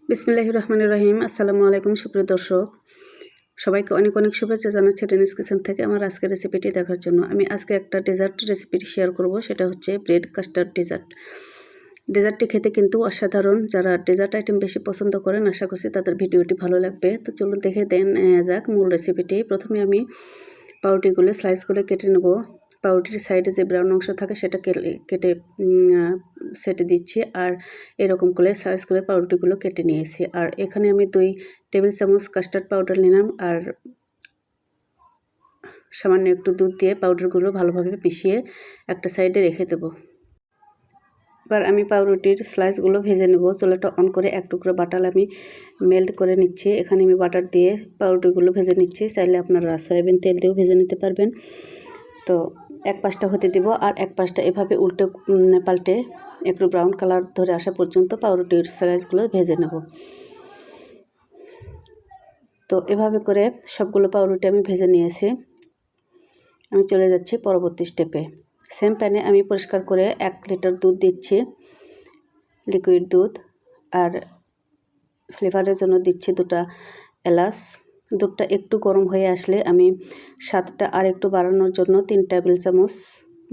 বিসমিল্লাহির রহমানির রহিম। আসসালামু আলাইকুম সুপ্রিয় দর্শক, সবাইকে অনেক অনেক শুভেচ্ছা জানাচ্ছি টেনিস কিচেন থেকে আমার আজকের রেসিপিটি দেখার জন্য। আমি আজকে একটা ডেজার্ট রেসিপিটি শেয়ার করব, সেটা হচ্ছে ব্রেড কাস্টার্ড ডেজার্ট। ডেজার্টটি খেতে কিন্তু অসাধারণ। যারা ডেজার্ট আইটেম বেশি পছন্দ করেন আশা করছি তাদের ভিডিওটি ভালো লাগবে। তো চলুন দেখে দেন যাক মূল রেসিপিটি। প্রথমে আমি পাউরুটিগুলো স্লাইস করে কেটে নেব। পাউরুটির সাইডে যে ব্রাউন অংশ থাকে সেটা কেটে সেটে দিচ্ছি, আর এরকম করে সাইজ করে পাউরুটিগুলো কেটে নিয়েছি। আর এখানে আমি 2 টেবিল চামচ কাস্টার্ড পাউডার নিলাম, আর সামান্য একটু দুধ দিয়ে পাউডারগুলো ভালোভাবে মিশিয়ে একটা সাইডে রেখে দেবো। এবার আমি পাউরুটির স্লাইসগুলো ভেজে নেব। চুলাটা অন করে এক টুকরো বাটার আমি মেল্ট করে নিচ্ছি। এখানে আমি বাটার দিয়ে পাউরুটিগুলো ভেজে নিচ্ছি। চাইলে আপনারা সয়াবিন তেল দিয়েও ভেজে নিতে পারবেন। তো এক পাশটা হতে দিব, আর এক পাশটা এভাবে উল্টে পাল্টে একটু ব্রাউন কালার ধরে আসা পর্যন্ত পাউরুটির স্লাইসগুলো ভেজে নেব। তো এভাবে করে সবগুলো পাউরুটি আমি ভেজে নিয়েছি। আমি চলে যাচ্ছি পরবর্তী স্টেপে। সেম প্যানে আমি পরিষ্কার করে 1 লিটার দুধ দিচ্ছি, লিকুইড দুধ, আর ফ্লেভারের জন্য দিচ্ছি 2টা এলাচ। দুধটা একটু গরম হয়ে আসলে আমি স্বাদটা আর একটু বাড়ানোর জন্য 3 টেবিল চামচ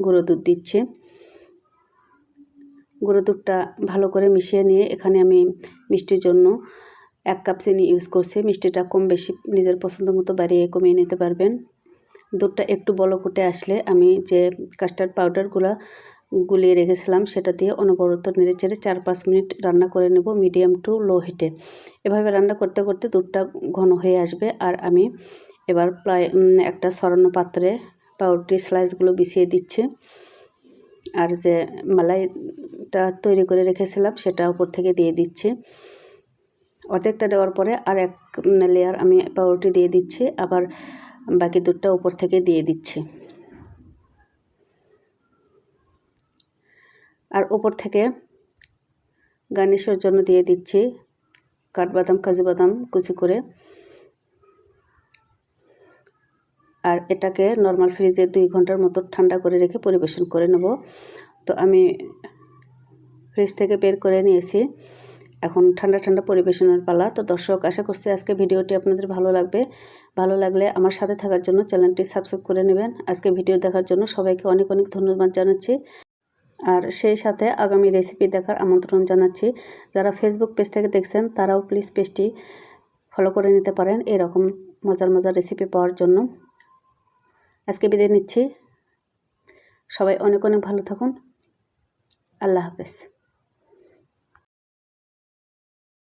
গুঁড়ো দুধ দিচ্ছি। গুঁড়ো দুধটা ভালো করে মিশিয়ে নিয়ে এখানে আমি মিষ্টির জন্য 1 কাপ চিনি ইউজ করছি। মিষ্টিটা কম বেশি নিজের পছন্দ মতো বাড়িয়ে কমিয়ে নিতে পারবেন। দুধটা একটু বলকুটে আসলে আমি যে কাস্টার্ড পাউডারগুলো গুলিয়ে রেখেছিলাম সেটা দিয়ে অনবরত নেড়েচেড়ে 4-5 মিনিট রান্না করে নেব মিডিয়াম টু লো হিটে। এভাবে রান্না করতে করতে দুধটা ঘন হয়ে আসবে, আর আমি এবার প্রায় একটা ছড়ানো পাত্রে পাউরুটি স্লাইসগুলো বিছিয়ে দিচ্ছি, আর যে মালাইটা তৈরি করে রেখেছিলাম সেটা উপর থেকে দিয়ে দিচ্ছি। অর্ধেকটা দেওয়ার পরে আর এক লেয়ার আমি পাউরুটি দিয়ে দিচ্ছি, আবার বাকি দুধটা উপর থেকে দিয়ে দিচ্ছি। আর উপর থেকে গার্নিশের জন্য দিয়ে দিচ্ছি কাঠবাদাম, কাজু বাদাম কুচি করে। আর এটাকে নর্মাল ফ্রিজে 2 ঘন্টার মতো ঠান্ডা করে রেখে পরিবেশন করে নেব। তো আমি ফ্রিজ থেকে বের করে নিয়েছি, এখন ঠান্ডা ঠান্ডা পরিবেশনের পালা। তো দর্শক, আশা করছি আজকে ভিডিওটি আপনাদের ভালো লাগবে। ভালো লাগলে আমার সাথে থাকার জন্য চ্যানেলটি সাবস্ক্রাইব করে নেবেন। আজকে ভিডিও দেখার জন্য সবাইকে অনেক অনেক ধন্যবাদ জানাচ্ছি, আর সেই সাথে আগামী রেসিপি দেখার আমন্ত্রণ জানাচ্ছি। যারা ফেসবুক পেজ থেকে দেখছেন তারাও প্লিজ পেজটি ফলো করে নিতে পারেন এরকম মজার মজার রেসিপি পাওয়ার জন্য। আজকে বিদায় নিচ্ছি। সবাই অনেক অনেক ভালো থাকুন। আল্লাহ হাফেজ।